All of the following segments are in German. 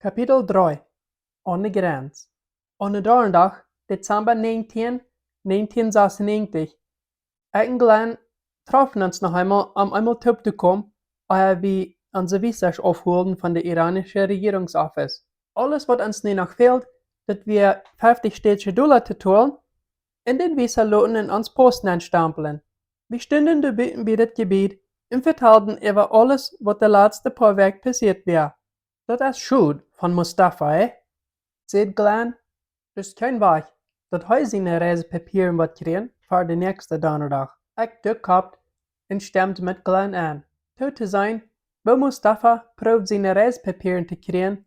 Kapitel 3 Ohne Grenz. Ohne Donderdag, Dezember 19, 1996, ik en Glenn troffen uns noch einmal, um einmal zurückzukommen, als wir unsere Visas aufholen von der iranischen Regierungsoffice. Alles, was uns nur noch fehlt, dass wir 50 städtische Dollar zu tun und den Visa loten in uns Posten einstempeln. Wir stünden dabei bei das Gebiet und vertelten über alles, was der letzte paar Wochen passiert wäre. Dat is schuld van Mustafa, zei Glenn. Dus kein Weg, dat hij zijn reisepapieren wat krijgen voor de nächste donderdag. Ik gehabt en stemde met Glenn aan. Zo te zijn, wil Mustafa proeft zijn reisepapieren te krijgen,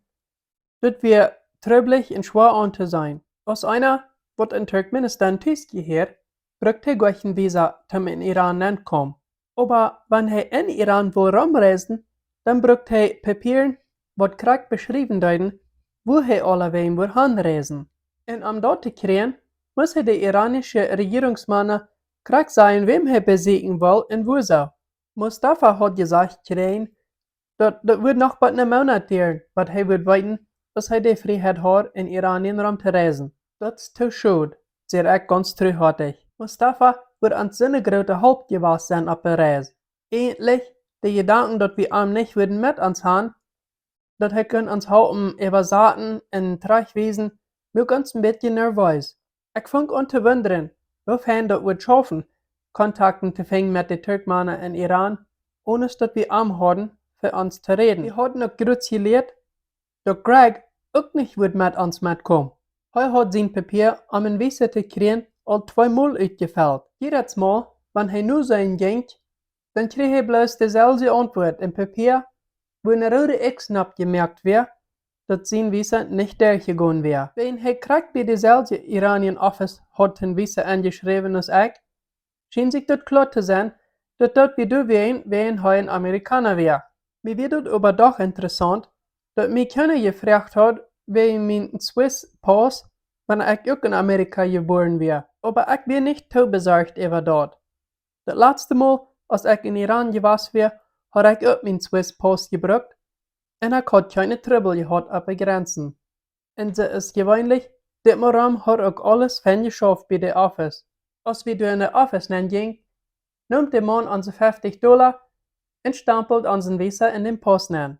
dat wir tröblich en schwer aan te zijn. Als einer, wat in Turkmenistan thuisgeheert, brukt hij gleich een visa, om in Iran aankomen. Aber wenn hij in Iran wil rumreisen, dan brukt hij papieren, wat krak beschreven deuten, wo hij alleween wil aanreizen. En om dat te krijgen, muss hij de iranische regeringsmannen krak zeggen wem hij bezieken wil en wo zo. Mustafa had gezegd gekregen, dat wordt nog but een maand duren, wat hij wil weten, als hij de vrijheid had in Iran in rum te reizen. Dat is te schade, zei ik ganz terughartig. Mustafa wordt ons zo'n grote hulp geweest zijn op de reis. Eindelijk, de gedanken dat we hem niet würden met ons haben, dat hij kan ons helpen überzaten en terugwezen, maakt ons een beetje nerveus. Ik vang aan te wonderen, of hij dat wordt schaffen, contacten te vangen met de Turkmannen in Iran, ohne dat we hem hadden, voor ons te reden. We hadden ook goed geleerd, dat Greg ook niet wordt met ons metkomen. Hij had zijn papier om een visa te krijgen al 2 maal uitgevuld. Jedes Mal, wanneer hij nu zijn ging, dan kreeg hij bloos dezelfde antwoord in papier, wo een rode X-knop gemerkt werd, dat zijn visa niet doorgegaan werd. Wenn hij krak bij dezelfde Iranian office had een visa aangeschreven als ik, scheen zich dat klaar te zijn, dat we doen wen hij een Amerikaner werd. Mir wird het aber doch interessant, dat mij keiner gevraagd had, wie mijn Swiss Pass, wanneer ik ook in Amerika geboren werd. Aber ik ben niet te bezorgd over dat. Dat laatste Mal, als ik in Iran geweest werd, had ik ook mijn Swiss Pass gebruikt en ik had keine Trouble gehad op de grenzen. En ze is gewöhnlich, dit Moram had ook alles geschafft bij de office. Als we door in de office nan ging, noemt de man onze $50 en stempelt onze visa in den Pass nan.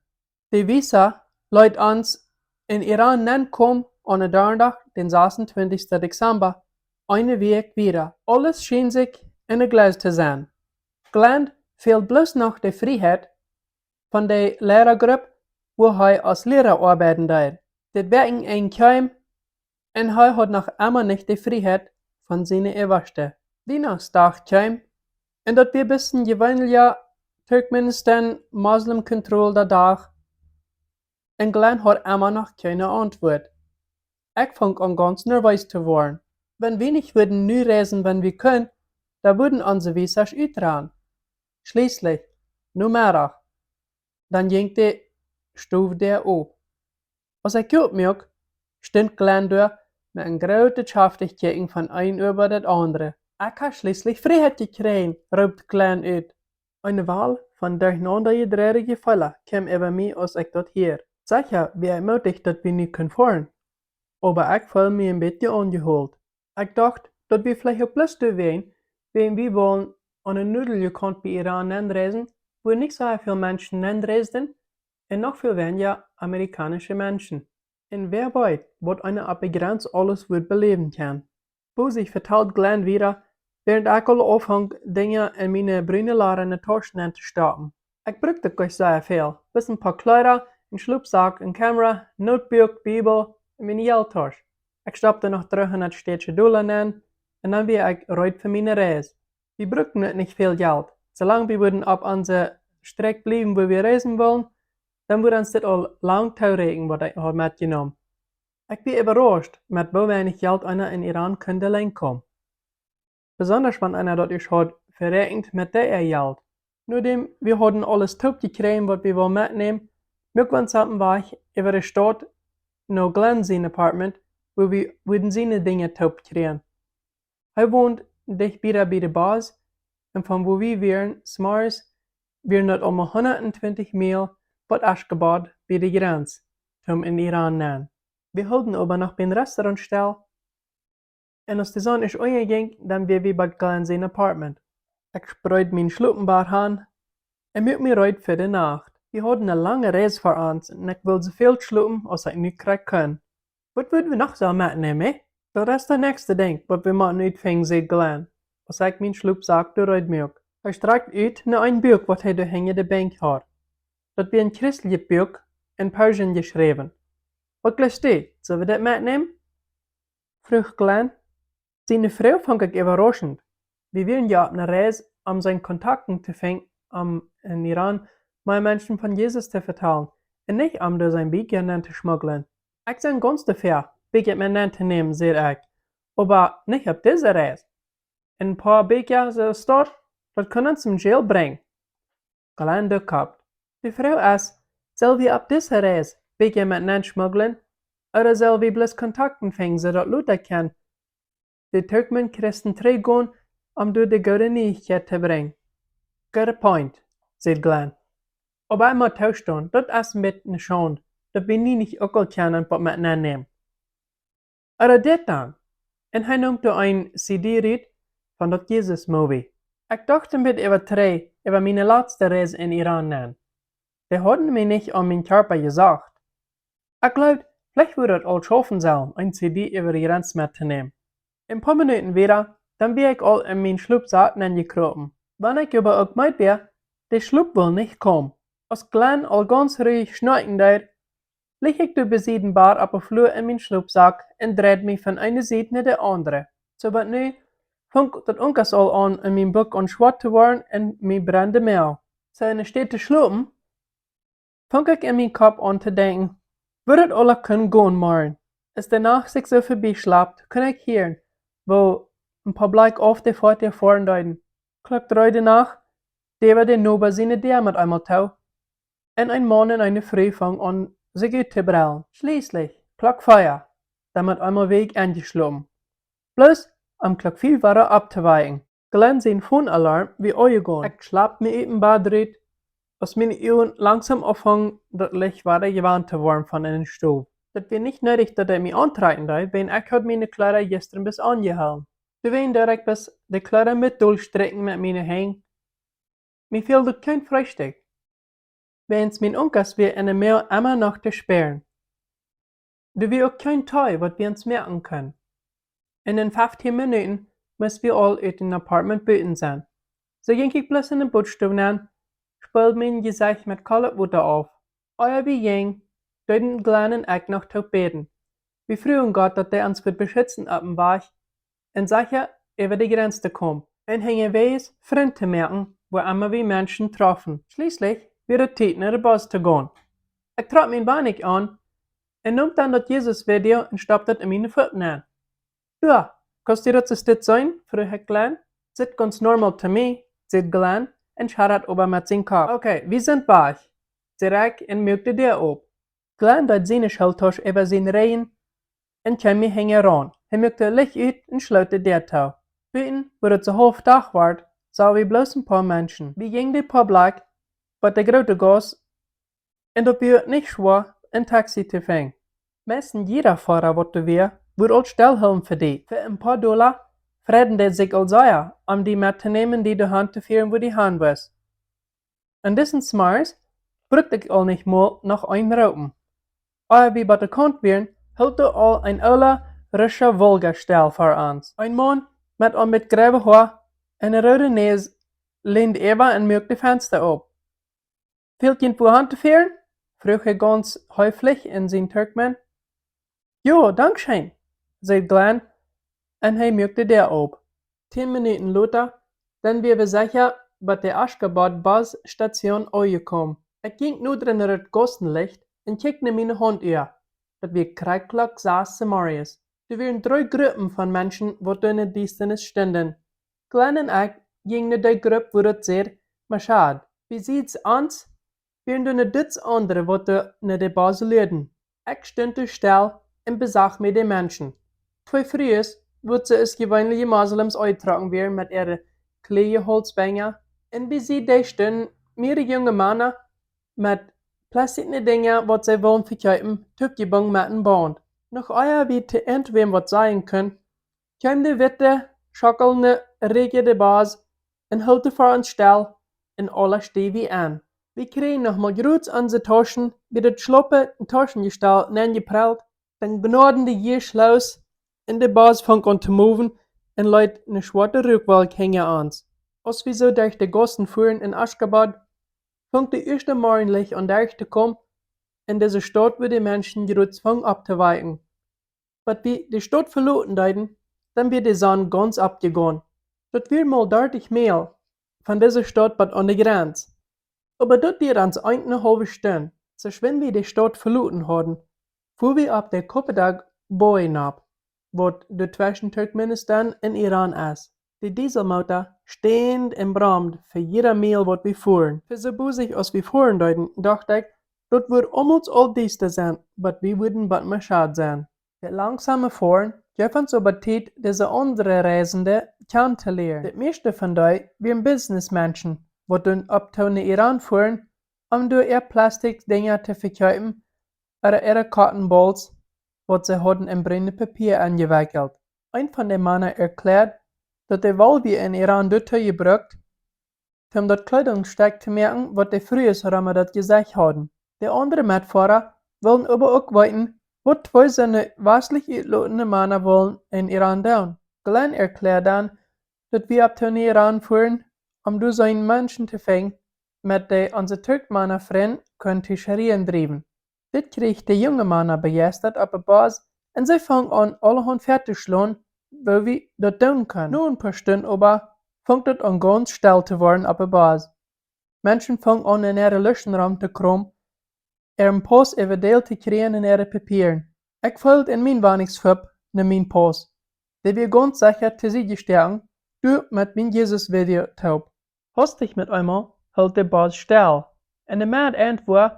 De visa leidt ons in Iran nan kom aan de donderdag, den 26. Dezember, eine week wieder. Alles schien sich in de glas te zijn. Glenn fehlt bloß noch die Freiheit von der Lehrergruppe, wo er als Lehrer arbeiten darf. Das wäre ein Keim, und er hat noch immer nicht die Freiheit von seinen Erwachsenen. Dienstag kam, und das wir bisschen gewöhnlicher Turkmenistan Muslim-kontrollter Tag, und Glenn hat immer noch keine Antwort. Ich fang an ganz nervös zu werden. Wenn wir nicht würden nu reisen, wenn wir können, da würden unsere Visas uitdrahen. Schließlich, nummer, dann ging die Stufe der op. Als ik opmerk, stond Glenn door met een grote Schaftigkeit von ein über das andere. Ich habe schließlich Freiheit gekregen, ruft Glenn uit. Eine Wahl von durcheinander gedrehte Gefühle kam über mich, als ich dort hier. Sicher wäre möglich, dass wir nicht fahren. Aber ich fühle mich ein bisschen angeholt. Ich dachte, dass wir vielleicht auch bloß da wären, wenn wir wollen an een Nudelgekant bei Iran anreisen, wo nicht so viele Menschen anreisen und noch viel weniger amerikanische Menschen. Und wer weiß, was einer ab der Grenze alles wird beleben kann. Busig vertelt Glenn wieder, während ich alle aufhang, Dinge in meine brünelarene Taschen anzustappen. Ich brauchte gleich sehr viel, bis ein paar Kleider, ein Schlupfsack, eine Kamera, Notebook, Bibel und meine Geldtasche. Ich stoppte noch 300 städtische Dollar an und dann wäre ich reut für meine Reise. Wir brauchten nicht viel Geld. Solange wir würden auf unserer Strecke bleiben, wo wir reisen wollen, dann würde uns das all lang toerekenen, was ich habe mitgenommen. Ich bin überrascht, mit wie wenig Geld einer in Iran könnte reinkommen. Besonders wenn einer dort ist hat, verrechnet mit der Geld. Nur dem, wir hatten alles top gekriegt, was wir wollen mitnehmen, mögen wir uns auf dem Weg über die Stadt nach Glenn sein Apartment, wo wir würden seine Dinge top kriegen. Er wohnt dicht wieder bei der Basis, und von wo wir wären, Smars, wären das um 120 Meilen, was Aschgabat bei der Grenze. toen in Iran nemen. We hielden aber noch bij een restaurant stil. En als de zon is onderging, dan weer we bij Glenn zijn apartment. Ik spreid mijn slopenbaar aan en maak me uit voor de nacht. We hadden een lange reis voor ons en ik wil zoveel slopen als ik nu krijg kan. Wat willen we nog zo metnemen? Dat is de nächste ding wat we moeten uitvingen, zei Glenn, als ik mijn sloepzak eruit maak. Hij strekt uit naar een boek wat hij door de bank had. Dat weer een christelijk boek in Persian geschreven. Wat leest u? Zullen we dat metnemen? Vroeg Glenn. Seine vrouw vond ik überraschend. We waren ja op een reis om zijn contacten te vinden om in Iran met mensen van Jezus te vertellen en niet om door zijn Bücher te schmuggeln. Ik ben ganz dafür, Bücher mit te nemen, zei ik, aber nicht op deze reis. Een paar Bücher zoals dat kunnen ons in jail brengen. Glenn duckt. De vrouw is, zullen we op deze reis Bücher mit schmuggeln, oder zullen we bloß contacten vinden, zodat Leute kennen? De Turkmen Christen teruggaan om door de goede nieuwigheid te brengen. Good point, zei Glenn. Aber ik moet toestaan, dat is een beetje een schande, dat we niet ook al kennen wat met nemen. Oder dit dan? En hij noemde een CD-rit van dat Jezus-movie. Ik dacht een beetje over mijn laatste reis in Iran nemen. Die hadden mij niet aan mijn körper gezegd. Ik geloof, vielleicht würde het al schaffen zijn, een CD over de grens met te nemen. In paar Minuten wieder, dann bin ich all in mein Schlupfsack gekropen. Wenn ich aber auch meint wär, der Schlupf will nicht kommen. Als Glenn all ganz ruhig schneiden deed, leg ich durch besieden Bar auf der Flur in mein Schlupfsack und dreht mich von einer Seite nach der andere. So wat nu, fängt das Unkas all an, in mein Buck an schwarz zu werden und mein brennende Mehl. Seine Städte schlupen, fängt ich in mein Kopf an zu denken, würdet alle können gehen morgen. Als der Nacht sich so vorbeischlappt, kann ich hören, wo ein paar Bleik auf der Fahrt der Fahren deuten. Klock 3 de Nacht, der war der Nober seine der mit einmal tau. Und ein Mann und eine Frau fangen an, sich gut zu brüllen. Schließlich, Klock 4, damit einmal Weg eingeschlagen. Bloß, am Klock 5 war abzuweichen. Glenn sein Phonealarm wie angegangen. Ich schlapp mir eben Bad dreht, als meine Augen langsam auffangen, das Licht war gewarnt zu werden von einem Stub. Dat wir nicht nötig, dass mich antreiben darf, wenn ich hat meine Kleider gestern bis angehalten. Du wen direkt bis die Kleider mit durchstrecken mit meine Hängen. Mir fehlt doch kein Frühstück. Wenn's mein Onkas wir in der Mehl immer noch zu sperren. Du wir auch kein Teil, was wir uns merken können. In den 15 Minuten müssen wir all in dem Apartment büten sein. So ging ich bloß in den Bootstube an, spült mein Gesicht mit kaltem Wasser auf. Euer wie ging, deuten Glenn und ich noch zu beten. Wir frühen Gott, dass er uns wird beschützen ab dem Weg und sicher über die Grenze kommen. Und hängen weiß, Freunde zu merken, wo immer wir Menschen treffen. Schließlich wird es Zeit, nach der Bus zu gehen. Ich trat mein Bein nicht an und nahm dann das Jesus-Video und stoppte in meine Pfoten an. Ja, kannst du das sein? Frug ich Glenn. Sieht ganz normal zu mir, sagt Glenn und schaut ober mit seinem Kopf. Okay, wir sind weg. Direkt und mögte der ob. Glenn deed seine Schildtasche über seine Reihen und kam mir hängen ran. Er mögte Licht uit und schloot der Tau. Buiten, wo es so halb Tag war, sahen wir bloß ein paar Menschen. Wir gingen die Publik, bei der grote Gas, und das wird nicht schwer, ein Taxi zu finden. Meistens jeder Fahrer, was du wir, wird auch stillhalten für die. Für ein paar Dollar freden die sich als Eier, die mitzunehmen, die Hand zu führen, wo die Hand was. Und diesen Smars brauchte ich all nicht mal noch ein Raupen. Aber wie bei der Kant werden, hielt er all ein oller, rischer Wolgastell vor uns. Ein Mann mit grauem Haar und einer roten Nase lehnte über und mögte Fenster ab. Fehlt Ihnen wo Hand zu führen? Frug er ganz höflich in sein Turkmen. Jo, Dankeschön, sagt Glenn, und er mögte der ab. 10 Minuten später, dann wir sicher bei der Aschgabat-Bus-Station angekommen. Ich ging nur drin in das Gastenlicht und kickte meine Hand an, dass wir kreiklock saßen Marius. Da waren 3 Gruppen von Menschen, die in der Dienstnis standen. Glenn und ich gingen in die Gruppe, wo das sehr Machad. Wie sieht's aus? Wir waren eine Dutz andere, die in der Base leben. Ich stand still und besach mir die Menschen. 2 Frühes, wo sie als gewöhnliche Moslems eintragen werden mit ihren kleinen Holzbänger. Und wie sie die standen, mehrere junge Männer mit Plastische Dinge, wat zij wollen verkopen, tupgebung met een band. Nog eer wie te entwem wat zeggen können, kwam de witte, schokkelende, regende baas en hield voor een stel en alle stevie aan. We kregen nog maar groots aan zijn taschen, bij het sloppe taschengestel neergepreld, dan benorden de Jeersluis en de baas vang aan te moven en luid een zwarte rookwolk hingen aan. Als we zo durch de gassen fuhren in Aschgabat, vangt de eerste morgenlicht aan durch te komen en deze stad waar de mensen groots vang op te wijken. Wat we de stad verloten deiden, dann wird die Sonne ganz abgegangen. Dat wird mal 30 Meilen von dieser Stadt bis an die Grenze. Aber das wird uns eine halbe Stunde, so wenn wir die Stadt verloren haben, fuhr wir ab der Kapitel Berg ab, wat de zwischen Turkmenistan und Iran ist. Die Dieselmotor stehend und braumt für jeder Meile, wat wir fuhren. Für so busig als wir fuhren deuten, dachte ich, das wird almost all dies sein, aber wir würden bald mal schade sein. Das langsame Fahren gibt uns aber Zeit, diese andere Reisende kennenzulernen. Die meisten von denen waren Businessmenschen, die dann ab in Iran fuhren, durch ihr Plastikdinger zu verkaufen oder ihre Kartenballs, die sie hatten in brennende Papier angewickelt. Ein von den Männern erklärt, dass die Walvi in Iran dazu gebraucht, um das Kleidungsstück zu merken, was die früher das gesagt hatten. Die anderen Mitfahrer wollen aber auch wissen, was zwei seine westlich uitlatende Männer wollen in Iran tun. Glenn erklärt dann, dass wir ab in Iran fuhren, durch seinen Menschen zu finden, mit denen unsere Turkmänner Freunde können Tischerieren treiben. Das kriegt die junge Männer begeistert auf der Basis und sie fangen an, allerhand fertig zu schlagen, weil wir das tun können. Nur ein paar Stunden aber fängt es an ganz still zu werden auf der Basis. Menschen fangen an, in ihren Löschenraum zu kommen, ihren Pass überdeelt zu kriegen in ihre Papieren. Ich folge in mein Wohnungsfab nach mein Pass. Der wir ganz sicher zu sie gestärken, du mit mein Jesus-Video taub. Hastig mit einmal hält der Bass still. Und der Mann irgendwo,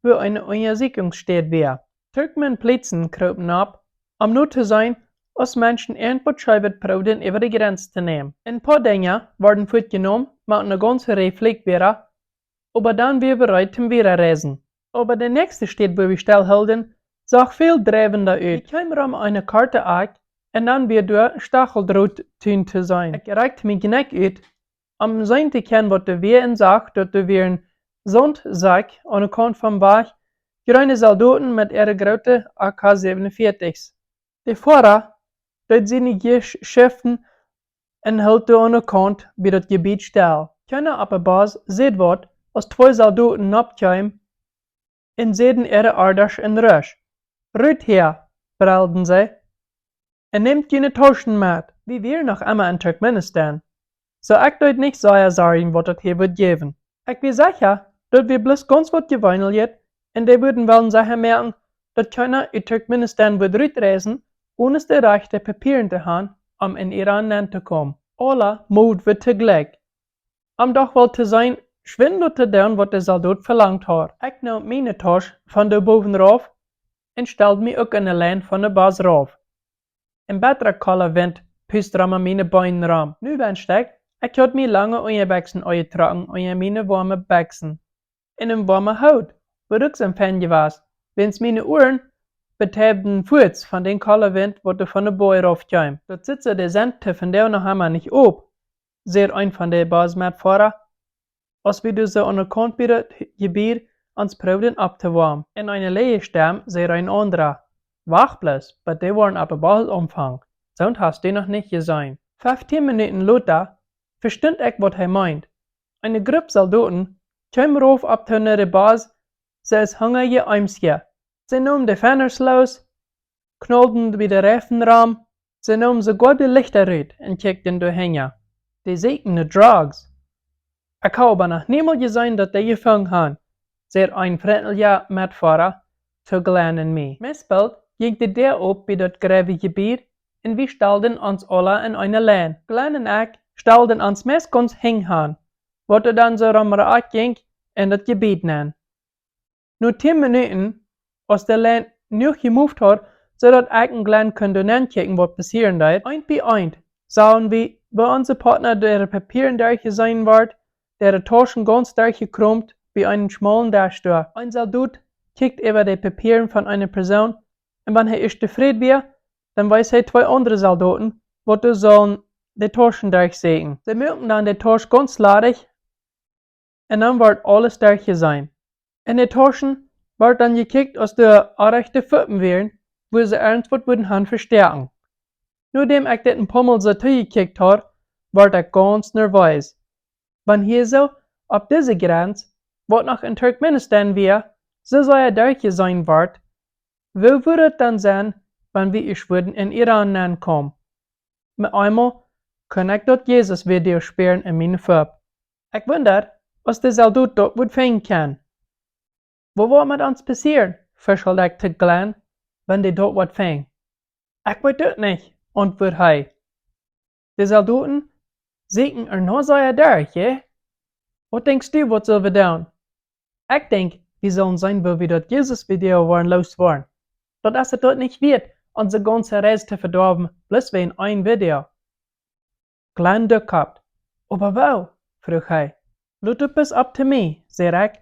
wo eine Untersuchung steht wäre. Turkmen Plätzen kropen ab, nur zu sein, als Menschen irgendwo schreiben probieren, über die Grenze zu nehmen. Ein paar Dinge werden fortgenommen, mit einer ganzen Reflex wäre, aber dann wir bereit zum Wiederreisen. Aber der nächste Stadt, wo wir stillhalten, sah viel drävender aus. Ich kam um eine Karte an und dann wir durch Stacheldraht zu sein. Ich reichte mich Kneck aus, sein zu kennen, was wir in sagt, dass wir einen Sandsack an der Kant vom Weg, grüne Soldaten mit ihrer großen AK-47. Die Fahrer, dort seine Geschäften und hielten an der Kant bei das Gebiet still. Keiner auf der Basis sieht was, als zwei Soldaten abkamen und sehen ihre Ardasch in Rösch. Rüt her, brüllten sie, und nehmt keine Taschen mit, wie wir noch immer in Turkmenistan. So ich dort nicht sehr sagen, was das hier wird geben. Ich bin sicher, dass wir bloß ganz was gewinnen wird, und die würden wollen sicher merken, dass keiner in Turkmenistan wird rütreisen, ohne die rechte Papiere zu haben, in Iran zu kommen. Alle Mut wird zugleich. Doch wohl zu sein, schwindelt zu tun, was der Soldat verlangt hat. Ich nahm meine Tasche von der Boven rauf und stellte mich auch in der Lane von der Bas rauf. Im betteren kalten Wind püste meine Beine ram. Nu wünschte ich hatte mir lange Unterbächsen eingetragen und meine warme Bächsen. In einem warmen Haut, wo Rücksempfänglich war, wenn's meine Ohren betäubten Fuß von den kalten Wind, wo der von der Boy raufkam. Dort sitzt der Sente von der noch einmal nicht ob, sehr ein von der Basmatfahrer, als wir so an der Kant bei das Gebiet ans Proben abzuwarmen. In einer leeren Stamm sehr ein anderer. Wach bloß, aber die waren aber bald Umfang. So hast du noch nicht gesehen. 15 Minuten später verstand ich, was er meint. Eine Gruppe Soldaten kam rauf ab zu der Basis, sie ist hungrige Eimsje. Sie nahmen die Fenster los, knallten bei der Reifenraum, sie nahmen sogar die Lichter raus und kickten durch Hänger. Die siegten die Drugs. Ich habe aber noch niemals gesehen, dass die gefangen haben, sagt ein freundlicher Mitfahrer zu Glenn und mir. Missbild ging der auf bei das Gräbegebiet und wir stellten uns alle in eine Lane. Glenn und ich stellten uns meist ganz hinhauen, was dann so rumrad ging in das Gebiet nennen. Nur 10 Minuten, als der Lane nicht gemoved hat, so dass ich und Glenn können nachkicken, was passieren wird. Ein bei ein sahen wir, wo unser Partner der Papieren durchgesehen wird, der Taschen ganz durchgekrümmt wie einen schmalen Dashtor. Ein Soldat kijkt über die Papieren von einer Person und wenn er ist zufrieden wird, dann weiß er zwei andere Soldaten, die sollen die Torschen durchsehen. Sie mögen dann die Torsch ganz ladig und dann wird alles durch sein. In die Torschen wird dann gekickt, aus der rechte Pfoten wären, wo sie irgendwas mit den Hand verstärken. Nachdem ich das ein paar Mal so gekickt habe, wird ich ganz nervös. Wenn hier so, ab diese Grenze, was noch in Turkmenistan wäre, so soll durch sein wird, wo würde es dann sein, wenn wir würden in Iran kommen? Mit einmal kann ich dort Jesus-Video spielen in meinem Phone. Ich wundere, was der Soldat dort wohl finden kann. Wo wird mit uns passieren, verschalte ich zu Glenn, wenn die dort was finden? Ich weiß das nicht, antwortet er. Die Soldaten siegen noch so durch, ja? Was denkst du, was sollen wir tun? Ich denke, wir sollen sein, wo wir dort Jesus-Video loswerden. Dass es dort nicht wird, unsere ganze Reise zu verdorben, bloß wegen ein Video. Glenn gehabt. Aber wo? frug er. Laut es ab zu mir, sag ich.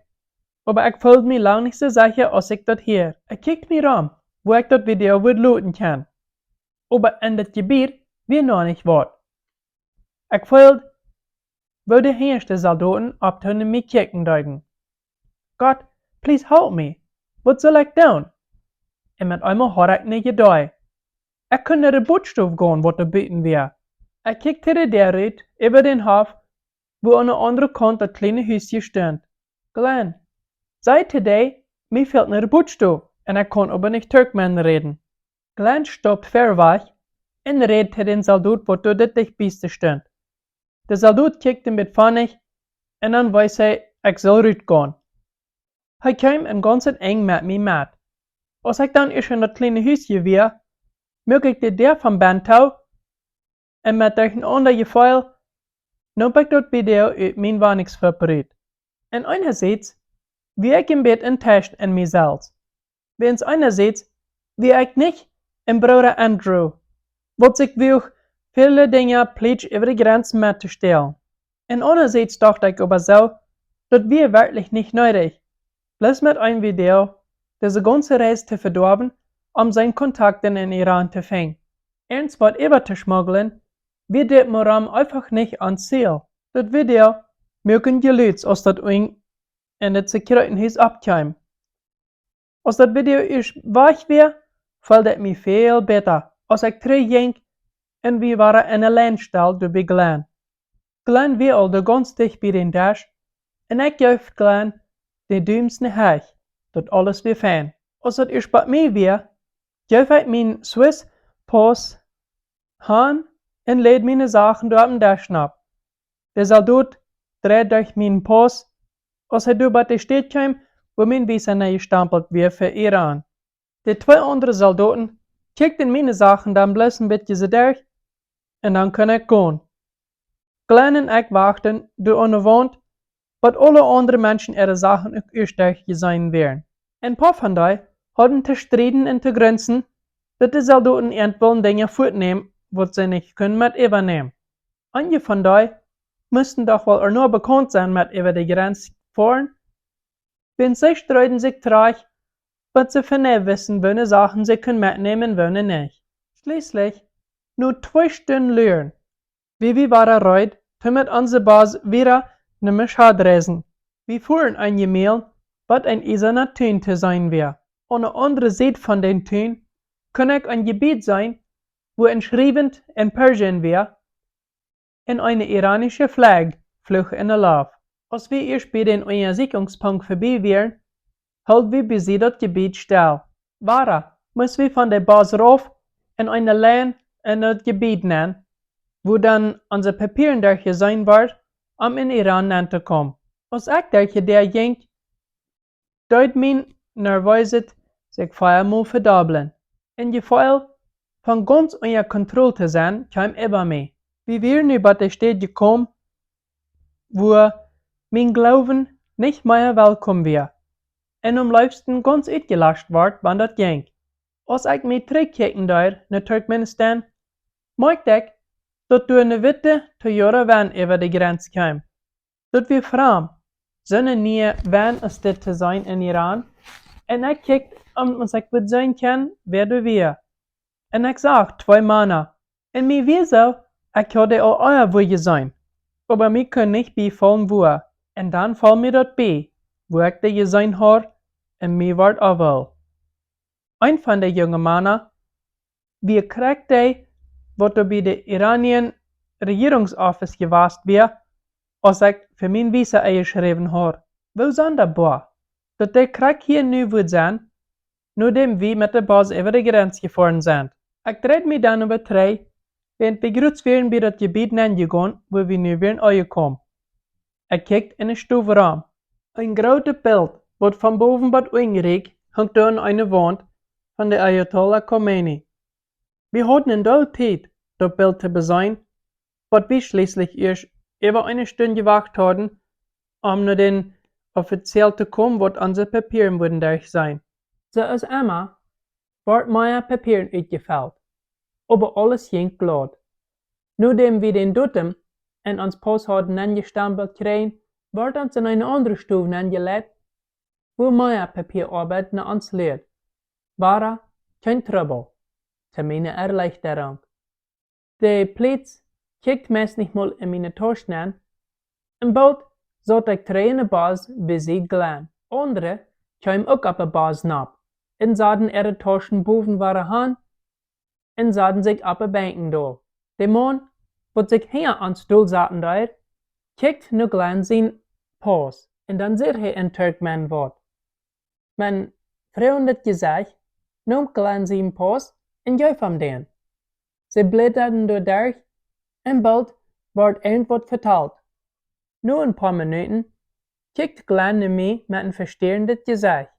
Aber ich fühle mich lang nicht so sicher, als ich dort hier. Ich kick mir um, wo ich dort Video wird laden kann. Aber in das Gebiet wir noch nicht was. Ich fühle, wo die ersten Soldaten ab zu mich kicken deuten. Gott, please help me. Was soll ich tun? Und mit einmal hat ich nicht gedacht. Ich könnte den Buchstaben gehen, was da bieten wir. Ich kickte der Red über den Hof, wo an der anderen Kant das kleine Häuschen stand. Glenn, seit today, mir fehlt nur der Buchstabe, und ich kann aber nicht Turkmen reden. Glenn stoppt verweg und redete den Soldat, was dort dicht Bieste stand. Der Soldat kickte mit Pfannig, und dann weiß er, ich soll rausgehen. Er kam ein ganz eng mit mir mit. Als ich dann in das kleine Häuschen war, mögte der vom Bandtau und mit durch ein anderes Gefühl nahm ich dort Video aus mein Wohnungsverbot. Und einerseits wie ich ein bisschen enttäuscht in mir selbst. Während einerseits wie ich nicht im Bruder Andrew, was ich will, viele Dinge plötzlich über die Grenzen mitzustellen. Und andererseits dachte ich aber so, das wäre wirklich nicht nötig. Bloß mit einem Video, diese ganze Reise zu verdorben, seinen Kontakten in Iran zu finden. Ernst was überzuschmuggeln, wird das Moram einfach nicht ans Ziel. Das Video mögen gelöst, als das in das Sekretärenhaus abkam. Als das Video ist weich wäre, fällt es mir viel besser, als ich ging und wir waren in einer Landstelle durch Glenn. Glenn war all ganz dicht bei den Dash und ich gab Glenn den dümmsten Heich, dat alles weer fein. Als het eerst bij mij weer, gaf ik mijn Swiss Pass aan en leed mijn zaken door den Dash ab. Der Soldat dreht durch meinen Pass, als hij door bij de stad kwam, wo mijn Visa gestampelt weer für Iran. Die zwei anderen Soldaten kickten meine Sachen dann bloß ein bisschen so durch und dann kann ich gehen. Glenn und ich wachten durch eine Wand, wat alle andere Menschen ihre Sachen auch erst durchgesehen wären. Ein paar von denen hatten zu striden und zu grenzen, dass die Soldaten irgendwann Dinge fortnehmen, was sie nicht können mit übernehmen. Einige von denen müssten doch wohl nur bekannt sein mit über die Grenze fahren, wenn sie streiten sich trage, was sie von nicht wissen, welche Sachen sie können mitnehmen, welche nicht. Schließlich, nur 2 Stunden lernen, wie wir waren reut, mit unserer Basis wieder nämlich Schadreisen. Wir fuhren ein Gemälde, was ein eiserner Tün zu sein wäre. An der anderen Seite von den Tün kann ich ein Gebiet sein, wo entschrieben in Persien wäre, in eine iranische Flagge flog in der Luft. Als wir erst bei den Untersuchungspunkt vorbei wären, hielten wir bei sie das Gebiet still. Weiter müssen wir von der Basis rauf in eine Lane in das Gebiet nennen, wo dann unser Papieren durchgesehen wird, in Iran anzukommen. Als ich durch der ging, deut mein Nervosität sich viermal verdoppeln. In Gefühl von ganz unter Kontrolle zu sein, kam über mich. Wir wären über die Stadt gekommen, wo mein Glauben nicht mehr willkommen wäre. Und am liebsten ganz ausgelacht wird, wann das ging. Als ich mich zurückkicken dort nach Turkmenistan, merkte ich, dass durch eine Witte Toyota Van über die Grenze kam. Dat wir fragen, zo'n nieuwe van is dit te zijn in Iran. En ik kijk om ik wat zijn kan, wer du weer. En ik zag 2 Männer. En mir wieso, ich hatte auch euer wo sein. Aber mir können nicht beifallen wo. En dan val mir dort bei, wo ich de gesehen har, en mir ward auch wel. Ein von de junge Männer, wie kriegt de, wat er bij de Iranien Regierungsoffice gewast wär, als ich für mein Visa eingeschrieben har. Wo sonderbar, dat de krieg hier nu wird sein, nur dem wir mit der Bus über die Grenze gefahren sind. Ich dreht mich dann über 3, während wir grüß wären bei das Gebiet hingegangen, wo wir nu wären angekommen. Ich kijkt in de Stube raam. Ein grote Bild, wat van boven wordt ingereikt, hangt an eine Wand von der Ayatollah Khomeini. Wir hatten in der Zeit, das Bild zu besehen, was wir schließlich erst über eine Stunde gewacht hatten, um nur den offiziell zu kommen, was unsere Papieren würden durch sein. So ist immer, wird meine Papieren uitgefällt, aber alles ging glatt. Nachdem wir den Datum en ons pas hadden angestempeld kregen, werd ons in een andere stoel aangelegd, wo meer papierarbeit naar ons leert. War kein Trouble, zu meiner Erleichterung. De Plitz kijkt meest nicht mal in meine Taschen an, en bald zat ik 3 in de Bas bezig glen. Andere kwamen ook op de Bas nap, en zaten ihre Taschen boven waren han, en zaten zich op de banken door. De man, wat zich hier aan stoel zaten daar, kijkt nu glen zijn pas, en dan zegt hij in Turkmen wat. Mijn vriend had gezegd, noem glen zijn pas, en geef hem den. Ze blätterten door derg, en bald wordt irgendwas verteld. Nu een paar Minuten kijkt Glenn naar mij met een versterendes gezicht.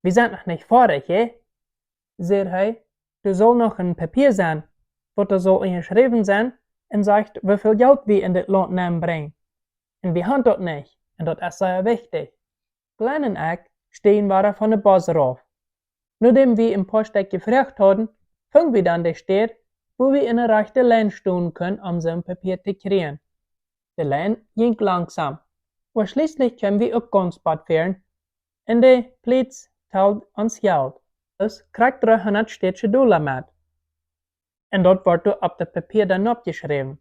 Wir sind noch nicht fertig, sagt hij. Er soll noch ein Papier sein, wat er soll ingeschrieben sein, en sagt, wieviel Geld wir in dit Land nemen brengen. En wir haben dat nicht, en dat is sehr wichtig. Glenn en ik stehen waren von der Bus rauf. Nachdem wir im Postdeck gefragt hadden, fangen wir dann der Stadt, wo wir in eine rechte Lijn stehen können, um so ein Papier zu kriegen. Die Lijn ging langsam, aber schließlich können wir auch ganz bald fahren, en de Plitz teilt ons Geld. Dus krijgt $300 Städtische Dollar mit. En dat wordt er op het papier dan opgeschreven.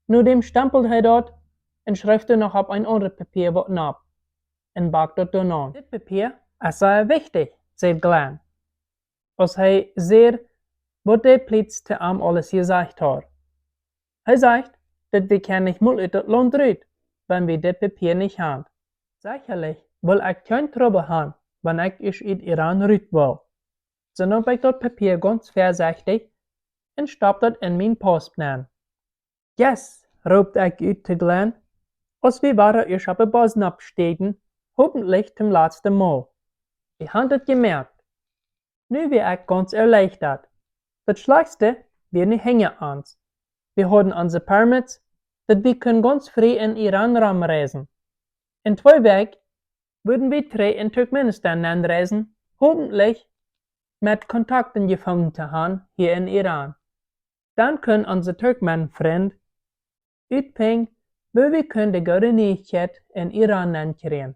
Nachdem stempelt hij dat en schrijft er nog op een ander papier wat op. En bakt dat dan aan. Dit papier is zeer wichtig, zegt Glenn. Als hij ziet wat de Plitz te hem alles gezegd had. Hij zegt dat we kunnen niet meer uit het land uit, wenn wir dit papier niet hebben. Sicherlich wil ik geen trouble hebben, wenn ik eens uit Iran uit wil. So nahm ich das Papier ganz vorsichtig und stoppt das in mein Postplan. Yes, roept ich uit zu Glenn, als wir waren erst auf der Bus absteigen, hoffentlich zum letzten Mal. Wir haben das gemerkt. Nu wir ich ganz erleichtert. Das Schlechteste wir nicht hängen uns. Wir haben unsere Permits, dass wir können ganz frei in Iran rumreisen. In 2 Wochen würden wir 3 in Turkmenistan anreisen, hoffentlich mit Kontakten gefunden zu haben hier in Iran. Dann können unsere Turkmen-Freund uitpingen, wo wir können die gute Neuigkeit in Iran ankriegen.